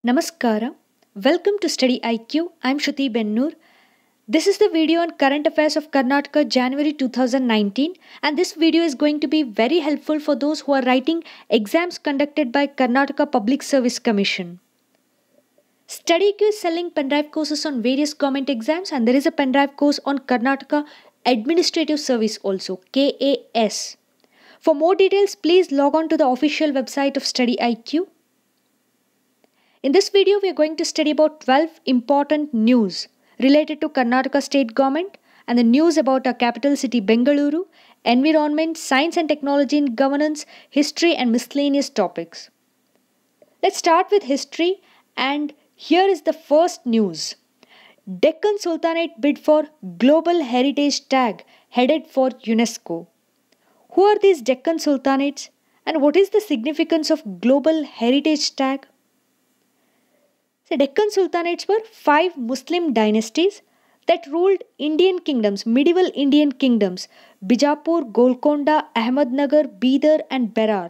Namaskara. Welcome to StudyIQ. I'm Shruti Bennur. This is the video on current affairs of Karnataka January 2019, and this video is going to be very helpful for those who are writing exams conducted by Karnataka Public Service Commission. StudyIQ is selling pendrive courses on various government exams, and there is a pendrive course on Karnataka Administrative Service also, KAS. For more details, please log on to the official website of StudyIQ. In this video, we are going to study about 12 important news related to Karnataka state government and the news about our capital city Bengaluru, environment, science and technology and governance, history and miscellaneous topics. Let's start with history, and here is the first news. Deccan Sultanate bid for Global Heritage Tag headed for UNESCO. Who are these Deccan Sultanates and what is the significance of Global Heritage Tag? The Deccan Sultanates were 5 Muslim dynasties that ruled Indian kingdoms, medieval Indian kingdoms, Bijapur, Golconda, Ahmednagar, Bidar and Berar.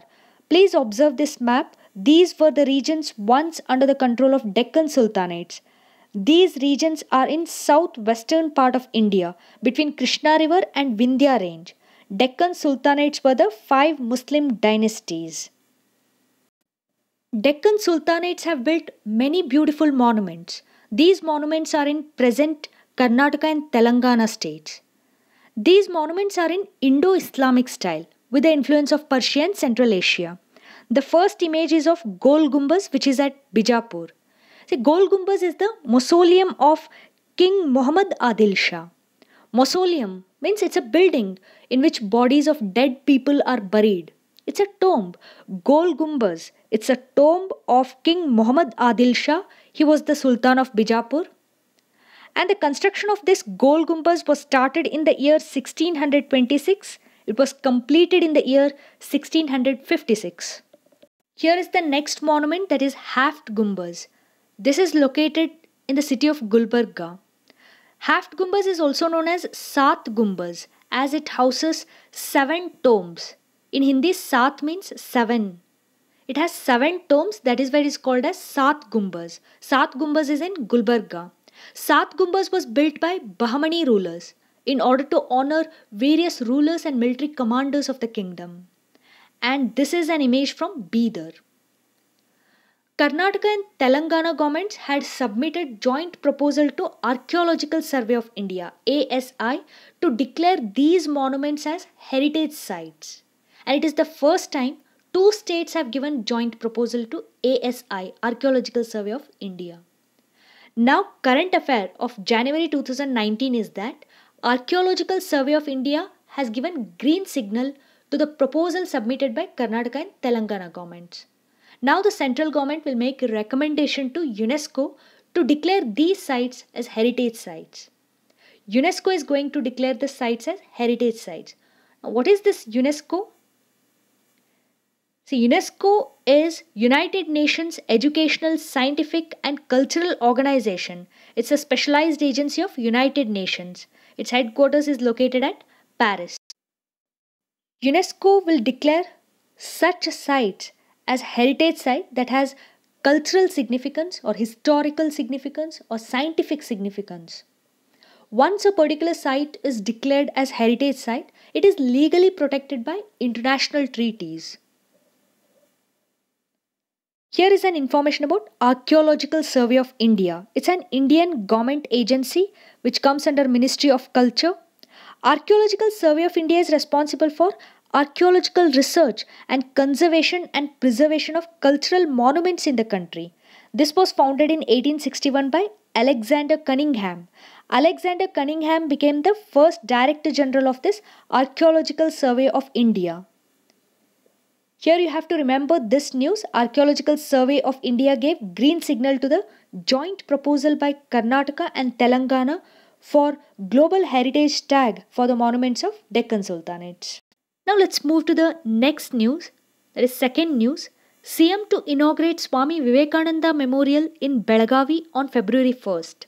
Please observe this map. These were the regions once under the control of Deccan Sultanates. These regions are in southwestern part of India, between Krishna River and Vindhya range. Deccan Sultanates were the 5 Muslim dynasties. Deccan Sultanates have built many beautiful monuments. These monuments are in present Karnataka and Telangana states. These monuments are in Indo-Islamic style with the influence of Persia and Central Asia. The first image is of Gol Gumbaz, which is at Bijapur. Gol Gumbaz is the mausoleum of King Muhammad Adil Shah. Mausoleum means it's a building in which bodies of dead people are buried. It's a tomb. Gol Gumbaz. It's a tomb of King Muhammad Adil Shah. He was the Sultan of Bijapur. And the construction of this Gol Gumbaz was started in the year 1626. It was completed in the year 1656. Here is the next monument, that is Haft Gumbaz. This is located in the city of Gulbarga. Haft Gumbaz is also known as Sat Gumbaz as it houses 7 tombs. In Hindi, Sat means 7. It has 7 tombs, that is why it is called as Sat Gumbaz. Sat Gumbaz is in Gulbarga. Sat Gumbaz was built by Bahmani rulers in order to honor various rulers and military commanders of the kingdom. And this is an image from Bidar. Karnataka and Telangana governments had submitted joint proposal to Archaeological Survey of India, ASI, to declare these monuments as heritage sites. And it is the first time 2 states have given joint proposal to ASI, Archaeological Survey of India. Now, current affair of January 2019 is that Archaeological Survey of India has given green signal to the proposal submitted by Karnataka and Telangana governments. Now the central government will make a recommendation to UNESCO to declare these sites as heritage sites. UNESCO is going to declare the sites as heritage sites. Now, what is this UNESCO? UNESCO is United Nations Educational, Scientific and Cultural Organization. It's a specialized agency of United Nations. Its headquarters is located at Paris. UNESCO will declare such sites as heritage site that has cultural significance or historical significance or scientific significance. Once a particular site is declared as heritage site, it is legally protected by international treaties. Here is an information about Archaeological Survey of India. It's an Indian government agency which comes under Ministry of Culture. Archaeological Survey of India is responsible for archaeological research and conservation and preservation of cultural monuments in the country. This was founded in 1861 by Alexander Cunningham. Alexander Cunningham became the first Director General of this Archaeological Survey of India. Here you have to remember this news. Archaeological Survey of India gave green signal to the joint proposal by Karnataka and Telangana for Global Heritage Tag for the monuments of Deccan Sultanates. Now let's move to the next news. That is second news. CM to inaugurate Swami Vivekananda Memorial in Belagavi on February 1st.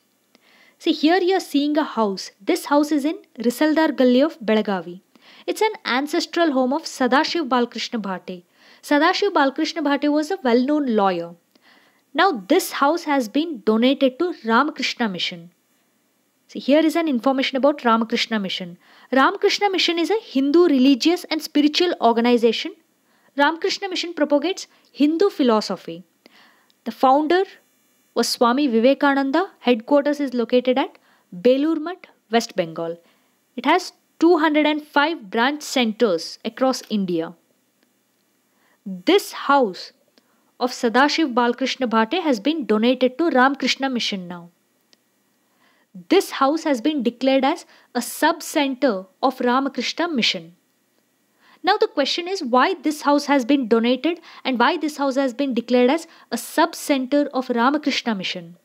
See, here you are seeing a house. This house is in Risaldar Gully of Belagavi. It's an ancestral home of Sadashiv Balkrishna Bhate. Sadashiv Balkrishna Bhate was a well-known lawyer. Now this house has been donated to Ramakrishna Mission. See, here is an information about Ramakrishna Mission. Ramakrishna Mission is a Hindu religious and spiritual organization. Ramakrishna Mission propagates Hindu philosophy. The founder was Swami Vivekananda. Headquarters is located at Belur Math, West Bengal. It has 205 branch centers across India. This house of Sadashiv Balkrishna Bhate has been donated to Ramakrishna Mission now. This house has been declared as a sub-center of Ramakrishna Mission. Now the question is why this house has been donated and why this house has been declared as a sub-center of Ramakrishna Mission.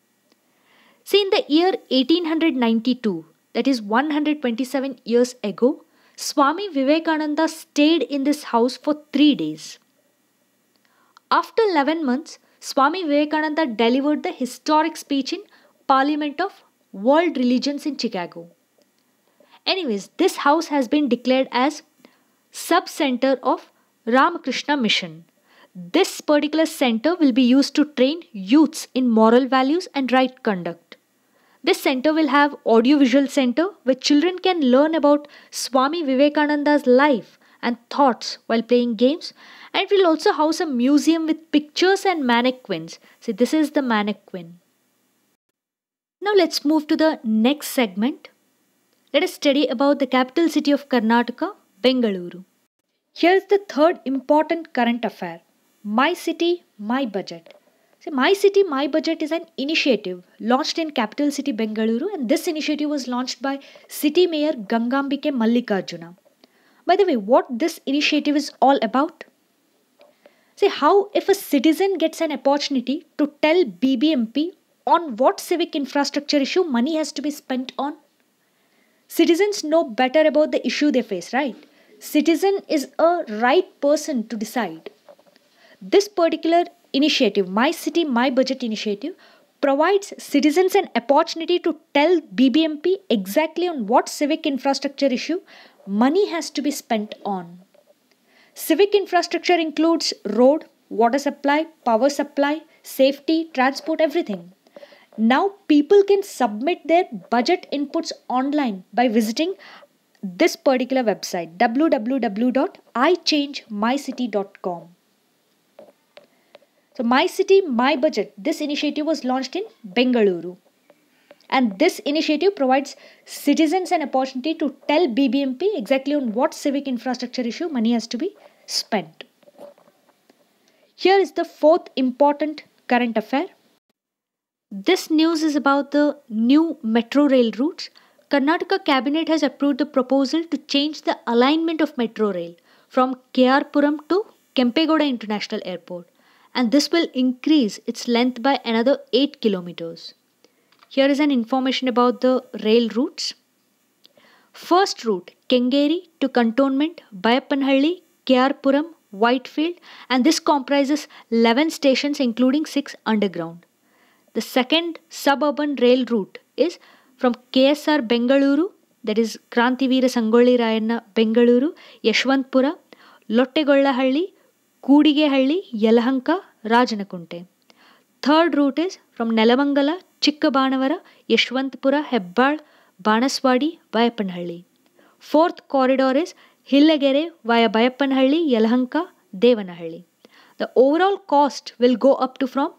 See, in the year 1892, that is 127 years ago, Swami Vivekananda stayed in this house for 3 days. After 11 months, Swami Vivekananda delivered the historic speech in Parliament of World Religions in Chicago. Anyways, this house has been declared as sub-center of Ramakrishna Mission. This particular center will be used to train youths in moral values and right conduct. This center will have audio-visual center where children can learn about Swami Vivekananda's life and thoughts while playing games, and it will also house a museum with pictures and mannequins. See, this is the mannequin. Now let's move to the next segment. Let us study about the capital city of Karnataka, Bengaluru. Here is the third important current affair. My City, My Budget. So My City, My Budget is an initiative launched in capital city Bengaluru, and this initiative was launched by City Mayor Gangambike Mallikarjuna. By the way, what this initiative is all about? See, how if a citizen gets an opportunity to tell BBMP on what civic infrastructure issue money has to be spent on? Citizens know better about the issue they face, right? Citizen is a right person to decide. This particular initiative, My City, My Budget initiative, provides citizens an opportunity to tell BBMP exactly on what civic infrastructure issue money has to be spent on. Civic infrastructure includes road, water supply, power supply, safety, transport, everything. Now people can submit their budget inputs online by visiting this particular website, www.ichangemycity.com. So My City, My Budget, this initiative was launched in Bengaluru. And this initiative provides citizens an opportunity to tell BBMP exactly on what civic infrastructure issue money has to be spent. Here is the fourth important current affair. This news is about the new metro rail routes. Karnataka Cabinet has approved the proposal to change the alignment of metro rail from KR-Puram to Kempegowda International Airport, and this will increase its length by another 8 kilometers. Here is an information about the rail routes. First route, Kengeri to Cantonment, Bayappanhalli, KR-Puram, Whitefield, and this comprises 11 stations including 6 underground. The second suburban rail route is from KSR Bengaluru, that is Krantiveera Sangolli Rayanna Bengaluru, Yashwantpura, Lottegollahalli, Kudigehalli, Yelahanka, Rajanakunte. Third route is from Nelamangala, Chikkabanavara, Yashwantpura, Hebbal, Banaswadi, Bayappanhalli. Fourth corridor is Hillagere via Bayappanhalli, Yelahanka, Devanahalli. The overall cost will go up to from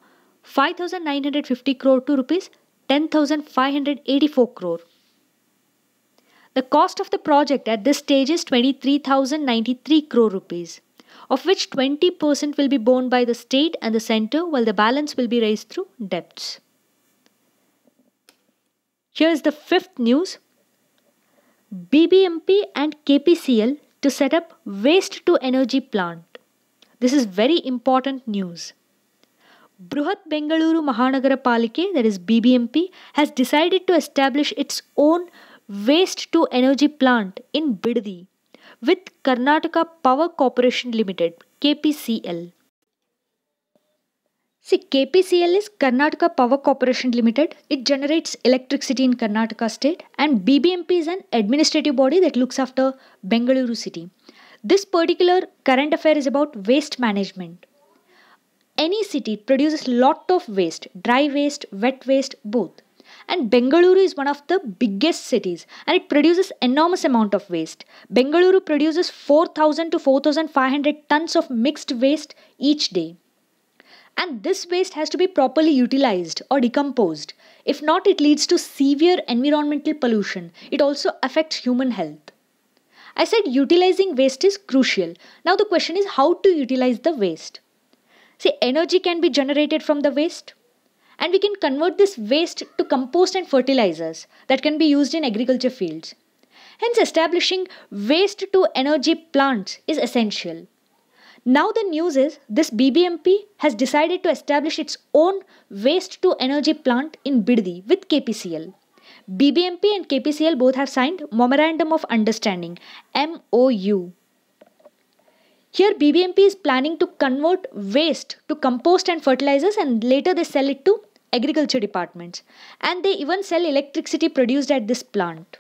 5,950 crore to rupees 10,584 crore. The cost of the project at this stage is 23,093 crore rupees, of which 20% will be borne by the state and the centre, while the balance will be raised through debts. Here is the fifth news. BBMP and KPCL to set up waste to energy plant. This is very important news. Bruhat Bengaluru Mahanagara Palike, that is BBMP, has decided to establish its own waste to energy plant in Bidadi with Karnataka Power Corporation Limited, KPCL. See, KPCL is Karnataka Power Corporation Limited. It generates electricity in Karnataka state, and BBMP is an administrative body that looks after Bengaluru city. This particular current affair is about waste management. Any city produces lot of waste, dry waste, wet waste, both. And Bengaluru is one of the biggest cities and it produces enormous amount of waste. Bengaluru produces 4,000 to 4,500 tons of mixed waste each day. And this waste has to be properly utilized or decomposed. If not, it leads to severe environmental pollution. It also affects human health. I said utilizing waste is crucial. Now the question is how to utilize the waste. See, energy can be generated from the waste and we can convert this waste to compost and fertilizers that can be used in agriculture fields. Hence, establishing waste to energy plants is essential. Now the news is this BBMP has decided to establish its own waste to energy plant in Biddi with KPCL. BBMP and KPCL both have signed Memorandum of Understanding MOU. Here BBMP is planning to convert waste to compost and fertilizers and later they sell it to agriculture departments. And they even sell electricity produced at this plant.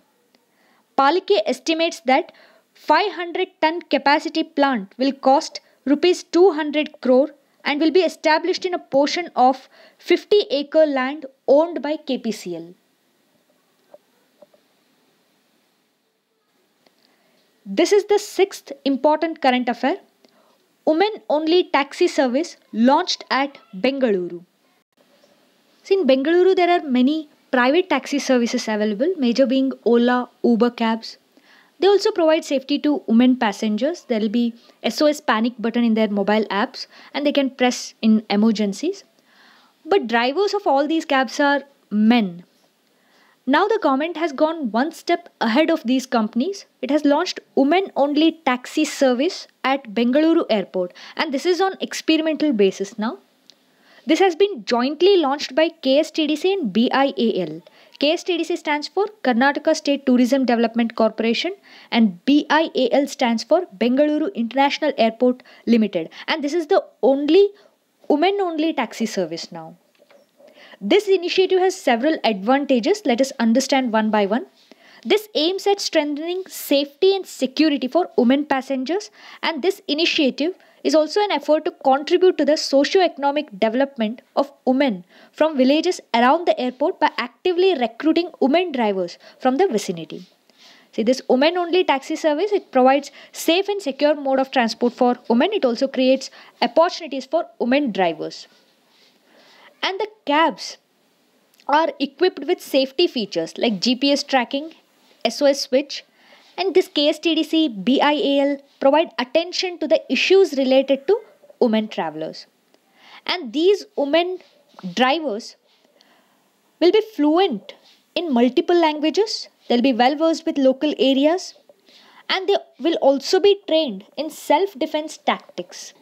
Palike estimates that 500 ton capacity plant will cost rupees 200 crore and will be established in a portion of 50-acre land owned by KPCL. This is the sixth important current affair. Women-only taxi service launched at Bengaluru. See, in Bengaluru there are many private taxi services available, major being Ola, Uber cabs. They also provide safety to women passengers. There will be SOS panic button in their mobile apps and they can press in emergencies. But drivers of all these cabs are men. Now the government has gone one step ahead of these companies. It has launched women-only taxi service at Bengaluru airport and this is on experimental basis now. This has been jointly launched by KSTDC and BIAL. KSTDC stands for Karnataka State Tourism Development Corporation and BIAL stands for Bengaluru International Airport Limited. And this is the only women-only taxi service now. This initiative has several advantages. Let us understand one by one. This aims at strengthening safety and security for women passengers and this initiative is also an effort to contribute to the socio-economic development of women from villages around the airport by actively recruiting women drivers from the vicinity. See, this women-only taxi service, it provides safe and secure mode of transport for women. It also creates opportunities for women drivers. And the cabs are equipped with safety features like GPS tracking, SOS switch, and this KSTDC, BIAL provide attention to the issues related to women travelers. And these women drivers will be fluent in multiple languages, they'll be well versed with local areas, and they will also be trained in self-defense tactics.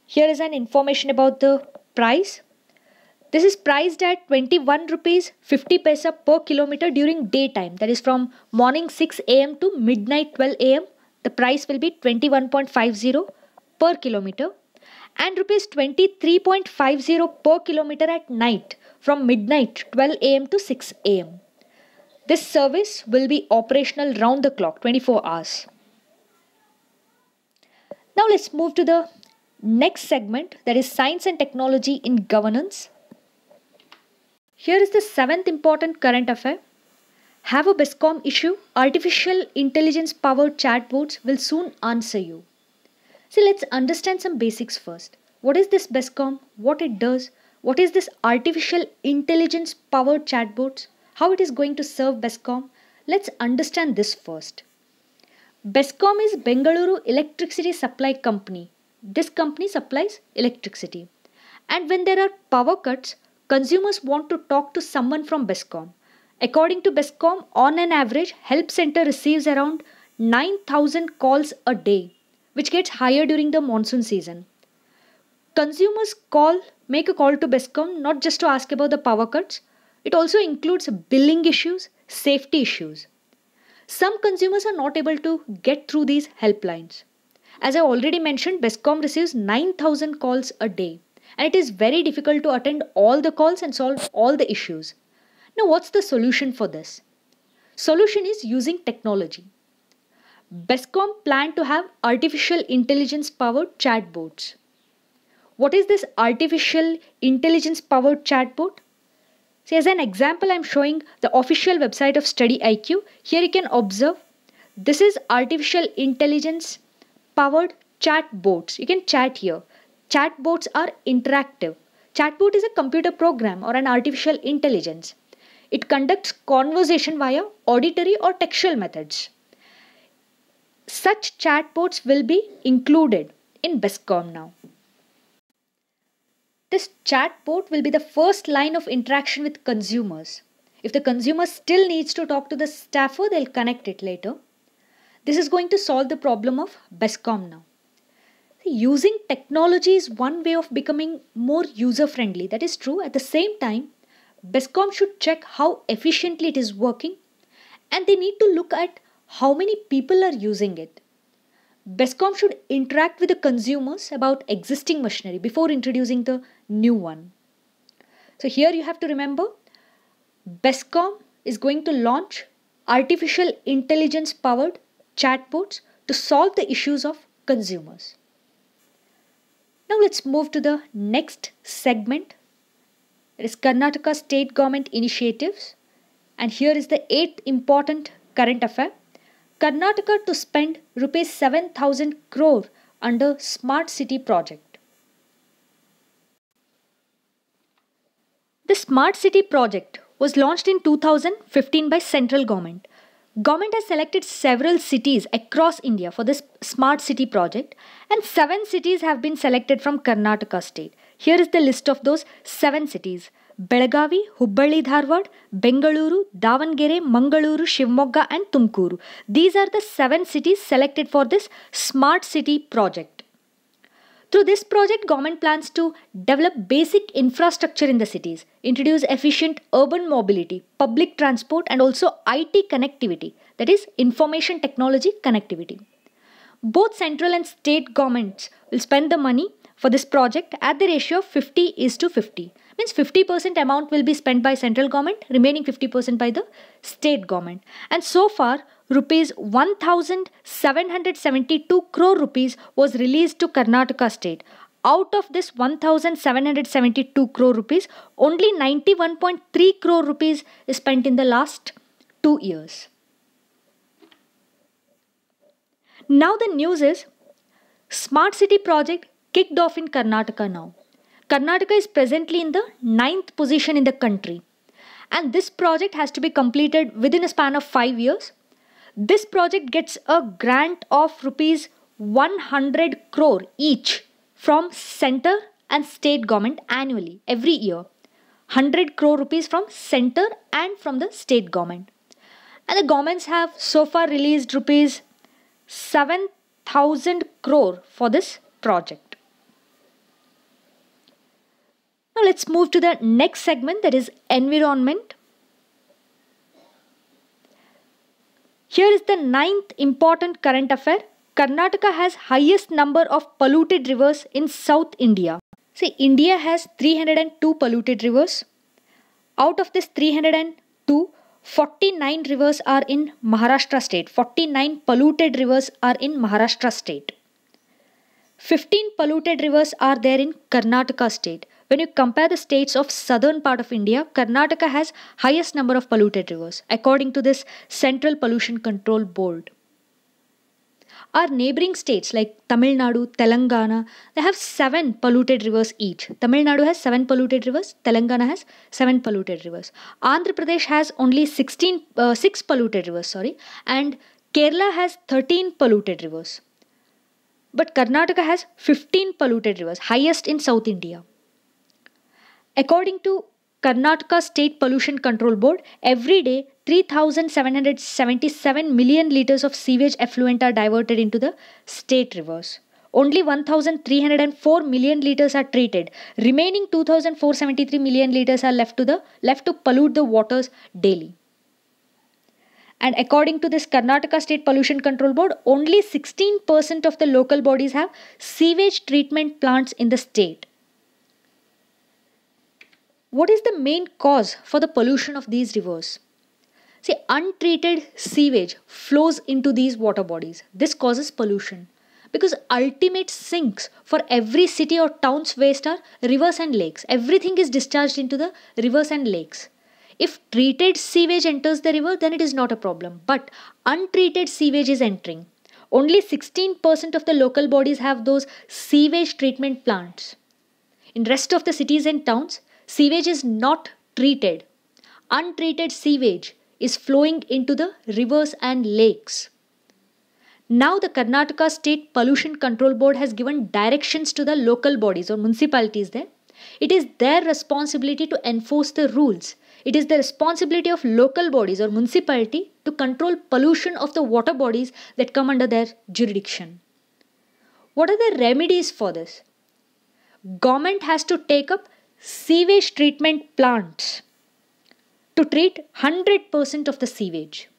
Here is an information about the price. This is priced at 21 rupees 50 paisa per kilometer during daytime. That is from morning 6 am to midnight 12 am. The price will be 21.50 per kilometer and rupees 23.50 per kilometer at night from midnight 12 am to 6 am. This service will be operational round the clock, 24 hours. Now let's move to the next segment, that is science and technology in governance. Here is the seventh important current affair. Have a BESCOM issue? Artificial intelligence powered chatbots will soon answer you. See, let's understand some basics first. What is this BESCOM? What it does? What is this artificial intelligence powered chatbots? How it is going to serve BESCOM? Let's understand this first. BESCOM is Bengaluru Electricity Supply Company. This company supplies electricity. And when there are power cuts, consumers want to talk to someone from BESCOM. According to BESCOM, on an average, Help Center receives around 9,000 calls a day, which gets higher during the monsoon season. Consumers make a call to BESCOM not just to ask about the power cuts. It also includes billing issues, safety issues. Some consumers are not able to get through these helplines. As I already mentioned, BESCOM receives 9,000 calls a day and it is very difficult to attend all the calls and solve all the issues. Now what's the solution for this? Solution is using technology. BESCOM plan to have artificial intelligence powered chatbots. What is this artificial intelligence powered chatbot? See, as an example, I'm showing the official website of StudyIQ. Here you can observe this is artificial intelligence powered chatbots. You can chat here. Chatbots are interactive. Chatbot is a computer program or an artificial intelligence. It conducts conversation via auditory or textual methods. Such chatbots will be included in BESCOM now. This chatbot will be the first line of interaction with consumers. If the consumer still needs to talk to the staffer, they'll connect it later. This is going to solve the problem of BESCOM now. Using technology is one way of becoming more user-friendly. That is true. At the same time, BESCOM should check how efficiently it is working, and they need to look at how many people are using it. BESCOM should interact with the consumers about existing machinery before introducing the new one. So here you have to remember, BESCOM is going to launch artificial intelligence powered chatbots to solve the issues of consumers. Now let's move to the next segment. It is Karnataka state government initiatives, and here is the 8th important current affair. Karnataka to spend rupees 7,000 crore under Smart City project. The Smart City project was launched in 2015 by central government. Government has selected several cities across India for this Smart City project, and 7 cities have been selected from Karnataka state. Here is the list of those 7 cities. Belagavi, Hubballi Dharwad, Bengaluru, Davangere, Mangaluru, Shivamogga and Tumkuru. These are the 7 cities selected for this Smart City project. Through this project, government plans to develop basic infrastructure in the cities, introduce efficient urban mobility, public transport and also IT connectivity, that is information technology connectivity. Both central and state governments will spend the money for this project at the ratio of 50:50. Means 50% amount will be spent by central government, remaining 50% by the state government. And so far, rupees 1,772 crore rupees was released to Karnataka state. Out of this 1,772 crore rupees, only 91.3 crore rupees is spent in the last 2 years. Now the news is, Smart City project kicked off in Karnataka now. Karnataka is presently in the 9th position in the country, and this project has to be completed within a span of 5 years. This project gets a grant of rupees 100 crore each from center and state government annually every year. 100 crore rupees from center and from the state government. And the governments have so far released rupees 7,000 crore for this project. Now let's move to the next segment, that is environment. Here is the 9th important current affair. Karnataka has highest number of polluted rivers in South India. See, India has 302 polluted rivers. Out of this 302, 49 rivers are in Maharashtra state. 49 polluted rivers are in Maharashtra state. 15 polluted rivers are there in Karnataka state. When you compare the states of southern part of India, Karnataka has highest number of polluted rivers according to this Central Pollution Control Board. Our neighboring states like Tamil Nadu, Telangana, they have 7 polluted rivers each. Tamil Nadu has 7 polluted rivers, Telangana has 7 polluted rivers. Andhra Pradesh has only 6 polluted rivers, and Kerala has 13 polluted rivers. But Karnataka has 15 polluted rivers, highest in South India. According to Karnataka State Pollution Control Board, every day 3,777 million litres of sewage effluent are diverted into the state rivers. Only 1,304 million litres are treated. Remaining 2,473 million litres are left to pollute the waters daily. And according to this Karnataka State Pollution Control Board, only 16% of the local bodies have sewage treatment plants in the state. What is the main cause for the pollution of these rivers? See, untreated sewage flows into these water bodies. This causes pollution because ultimate sinks for every city or town's waste are rivers and lakes. Everything is discharged into the rivers and lakes. If treated sewage enters the river, then it is not a problem. But untreated sewage is entering. Only 16% of the local bodies have those sewage treatment plants. In rest of the cities and towns, sewage is not treated. Untreated sewage is flowing into the rivers and lakes. Now the Karnataka State Pollution Control Board has given directions to the local bodies or municipalities there. It is their responsibility to enforce the rules. It is the responsibility of local bodies or municipality to control pollution of the water bodies that come under their jurisdiction. What are the remedies for this? Government has to take up sewage treatment plants to treat 100% of the sewage.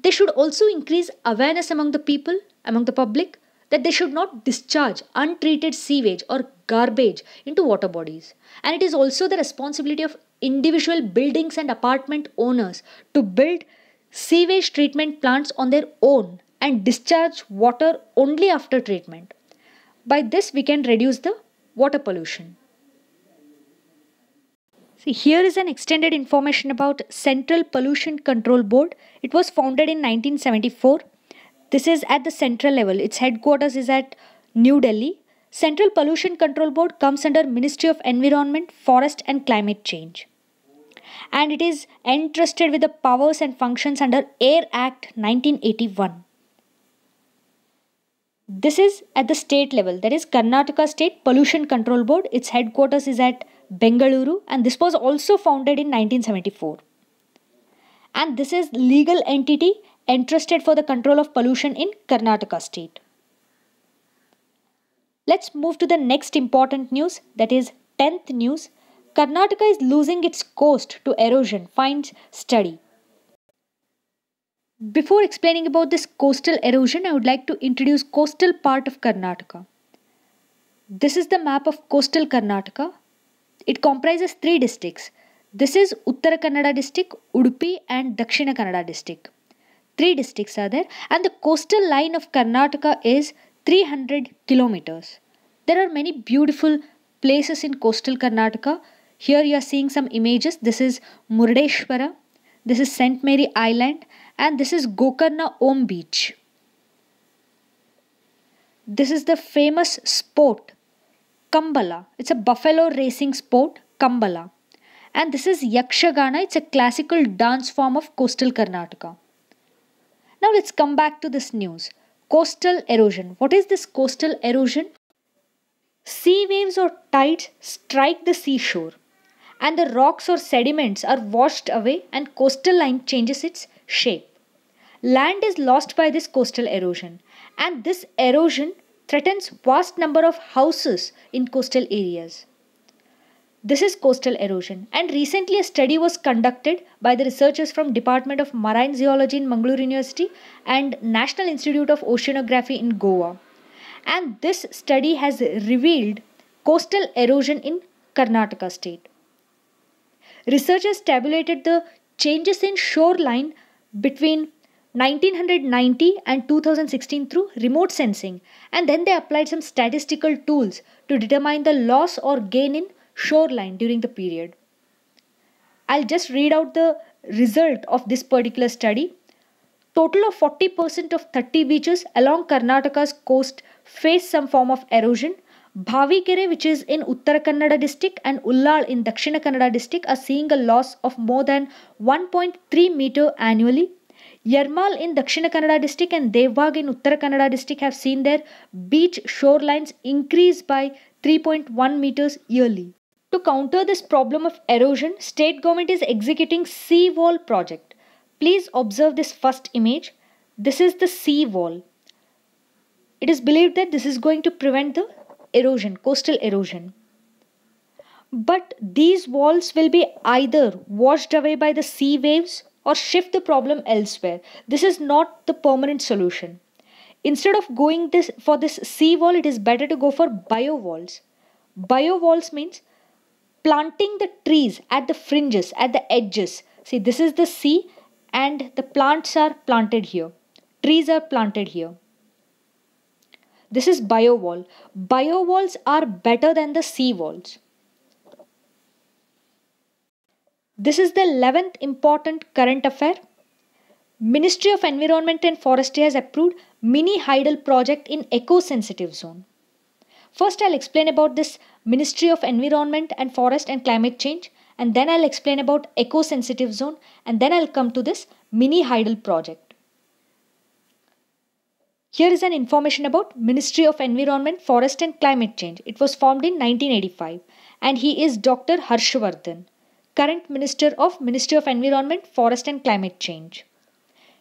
They should also increase awareness among the people, among the public, that they should not discharge untreated sewage or garbage into water bodies. And it is also the responsibility of individual buildings and apartment owners to build sewage treatment plants on their own and discharge water only after treatment. By this, we can reduce the water pollution. See, here is an extended information about Central Pollution Control Board. It was founded in 1974. This is at the central level. Its headquarters is at New Delhi. Central Pollution Control Board comes under Ministry of Environment, Forest and Climate Change. And it is entrusted with the powers and functions under Air Act 1981. This is at the state level, that is Karnataka State Pollution Control Board. Its headquarters is at Bengaluru, and this was also founded in 1974. And this is legal entity entrusted for the control of pollution in Karnataka state. Let's move to the next important news, that is 10th news. Karnataka is losing its coast to erosion, finds study. Before explaining about this coastal erosion, I would like to introduce coastal part of Karnataka. This is the map of coastal Karnataka. It comprises 3 districts. This is Uttara Kannada district, Udupi and Dakshina Kannada district. 3 districts are there, and the coastal line of Karnataka is 300 kilometers. There are many beautiful places in coastal Karnataka. Here you are seeing some images. This is Murdeshwara, this is St. Mary Island, and this is Gokarna Om Beach. This is the famous sport, Kambala. It's a buffalo racing sport, Kambala. And this is Yakshagana. It's a classical dance form of coastal Karnataka. Now let's come back to this news. Coastal erosion. What is this coastal erosion? Sea waves or tides strike the seashore, and the rocks or sediments are washed away and coastal line changes its shape. Land is lost by this coastal erosion, and this erosion threatens vast number of houses in coastal areas. This is coastal erosion, and recently a study was conducted by the researchers from Department of Marine Zoology in Mangalore University and National Institute of Oceanography in Goa. And this study has revealed coastal erosion in Karnataka state. Researchers tabulated the changes in shoreline between 1990 and 2016 through remote sensing, and then they applied some statistical tools to determine the loss or gain in shoreline during the period. I'll just read out the result of this particular study. Total of 40% of 30 beaches along Karnataka's coast face some form of erosion. Bhavikere, which is in Uttara Kannada district, and Ullal in Dakshina Kannada district are seeing a loss of more than 1.3 meter annually. Yarmal in Dakshina Kannada district and Devbhag in Uttara Kannada district have seen their beach shorelines increase by 3.1 meters yearly. To counter this problem of erosion, state government is executing sea wall project. Please observe this first image. This is the sea wall. It is believed that this is going to prevent the erosion, coastal erosion. But these walls will be either washed away by the sea waves or shift the problem elsewhere. This is not the permanent solution. Instead of going for this sea wall, it is better to go for bio walls. Bio walls means planting the trees at the fringes, at the edges, See, this is the sea and the plants are planted here. Trees are planted here. This is biowall. Biowalls are better than the sea walls. This is the 11th important current affair. Ministry of Environment and Forestry has approved mini hydel project in eco-sensitive zone. First I'll explain about this Ministry of Environment and Forest and Climate Change, and then I'll explain about eco-sensitive zone, and then I'll come to this mini hydel project. Here is an information about Ministry of Environment, Forest and Climate Change. It was formed in 1985 and he is Dr. Harshvardhan, current Minister of Ministry of Environment, Forest and Climate Change.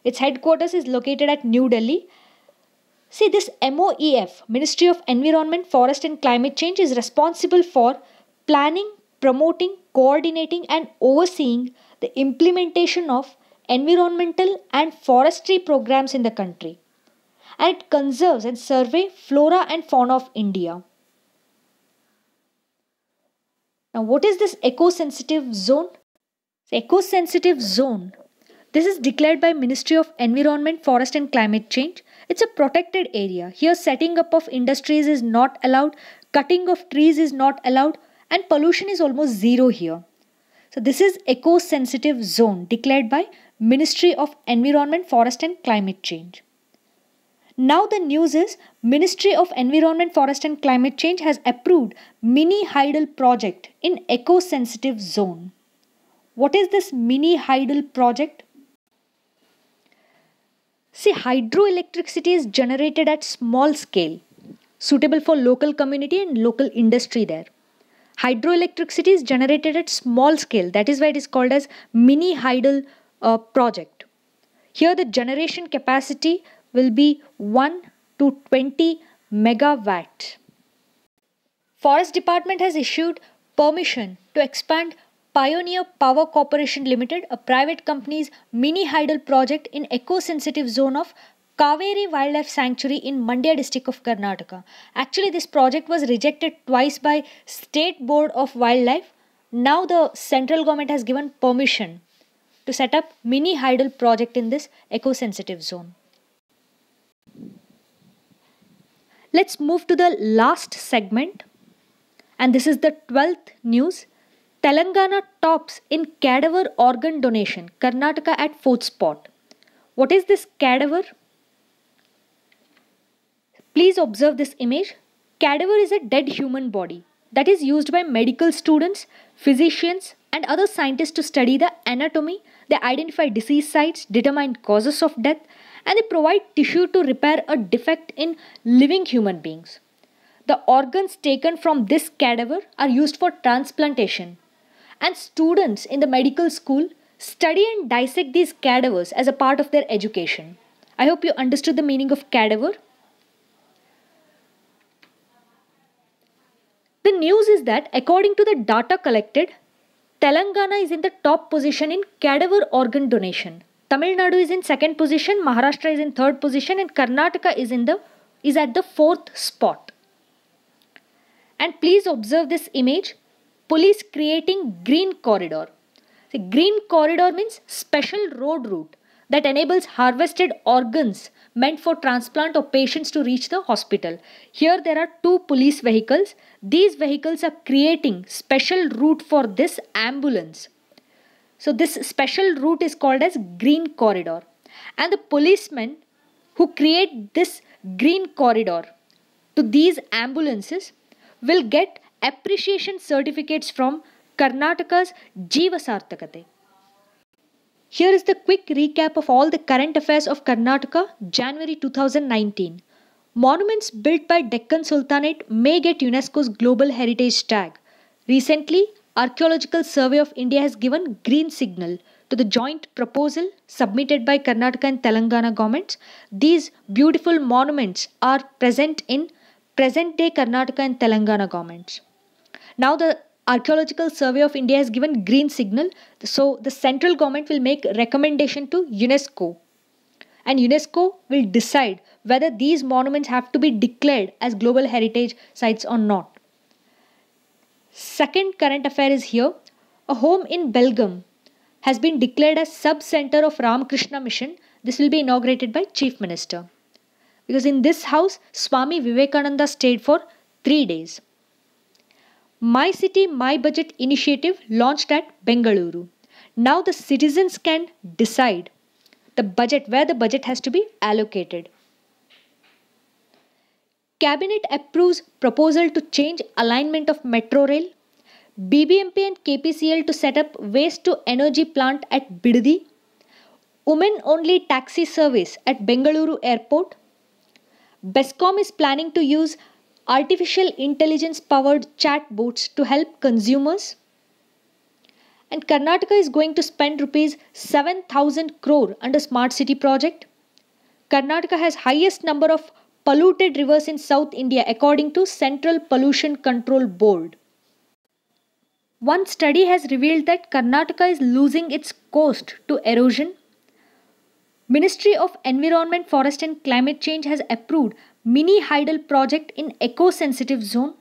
Its headquarters is located at New Delhi. See, this MOEF, Ministry of Environment, Forest and Climate Change, is responsible for planning, promoting, coordinating and overseeing the implementation of environmental and forestry programs in the country. And it conserves and surveys flora and fauna of India. Now, what is this eco-sensitive zone? Eco-sensitive zone. This is declared by Ministry of Environment, Forest and Climate Change. It's a protected area. Here setting up of industries is not allowed, cutting of trees is not allowed, and pollution is almost zero here. So this is eco-sensitive zone declared by Ministry of Environment, Forest and Climate Change. Now the news is Ministry of Environment, Forest and Climate Change has approved mini hydel project in eco-sensitive zone. What is this mini hydel project? See, hydroelectricity is generated at small scale, suitable for local community and local industry there. Hydroelectricity is generated at small scale. That is why it is called as mini hydel project. Here the generation capacity will be 1 to 20 megawatt. Forest Department has issued permission to expand Pioneer Power Corporation Limited, a private company's mini hydel project in eco-sensitive zone of Kaveri Wildlife Sanctuary in Mandya district of Karnataka. Actually, this project was rejected twice by State Board of Wildlife. Now the central government has given permission to set up mini hydel project in this eco-sensitive zone. Let's move to the last segment, and this is the 12th news. Telangana tops in cadaver organ donation, Karnataka at 4th spot. What is this cadaver? Please observe this image. Cadaver is a dead human body that is used by medical students, physicians and other scientists to study the anatomy. They identify disease sites, determine causes of death, and they provide tissue to repair a defect in living human beings. The organs taken from this cadaver are used for transplantation, and students in the medical school study and dissect these cadavers as a part of their education. I hope you understood the meaning of cadaver. The news is that according to the data collected, Telangana is in the top position in cadaver organ donation. Tamil Nadu is in 2nd position, Maharashtra is in 3rd position, and Karnataka is at the 4th spot. And please observe this image. Police creating green corridor. The green corridor means special road route that enables harvested organs meant for transplant or patients to reach the hospital. Here there are 2 police vehicles. These vehicles are creating special route for this ambulance. So this special route is called as green corridor. And the policemen who create this green corridor to these ambulances will get appreciation certificates from Karnataka's Jeeva Sarthakate. Here is the quick recap of all the current affairs of Karnataka, January 2019. Monuments built by Deccan Sultanate may get UNESCO's Global Heritage tag. Recently, Archaeological Survey of India has given green signal to the joint proposal submitted by Karnataka and Telangana governments. These beautiful monuments are present in present-day Karnataka and Telangana governments. Now the Archaeological Survey of India has given green signal, so the central government will make recommendation to UNESCO, and UNESCO will decide whether these monuments have to be declared as global heritage sites or not. Second current affair is here. A home in Belgium has been declared as sub-center of Ramakrishna Mission. This will be inaugurated by Chief Minister. Because in this house, Swami Vivekananda stayed for 3 days. My City, My Budget initiative launched at Bengaluru. Now the citizens can decide the budget, where the budget has to be allocated. Cabinet approves proposal to change alignment of metro rail. BBMP and KPCL to set up waste to energy plant at Bidadi. Women only taxi service at Bengaluru airport. BESCOM is planning to use artificial intelligence powered chatbots to help consumers. And Karnataka is going to spend rupees 7,000 crore under Smart City project. Karnataka has highest number of polluted rivers in South India according to Central Pollution Control Board. One study has revealed that Karnataka is losing its coast to erosion. Ministry of Environment, Forest and Climate Change has approved mini hydel project in eco-sensitive zone.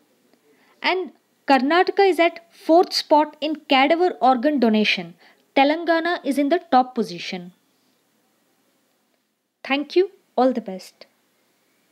And Karnataka is at 4th spot in cadaver organ donation. Telangana is in the top position. Thank you. All the best.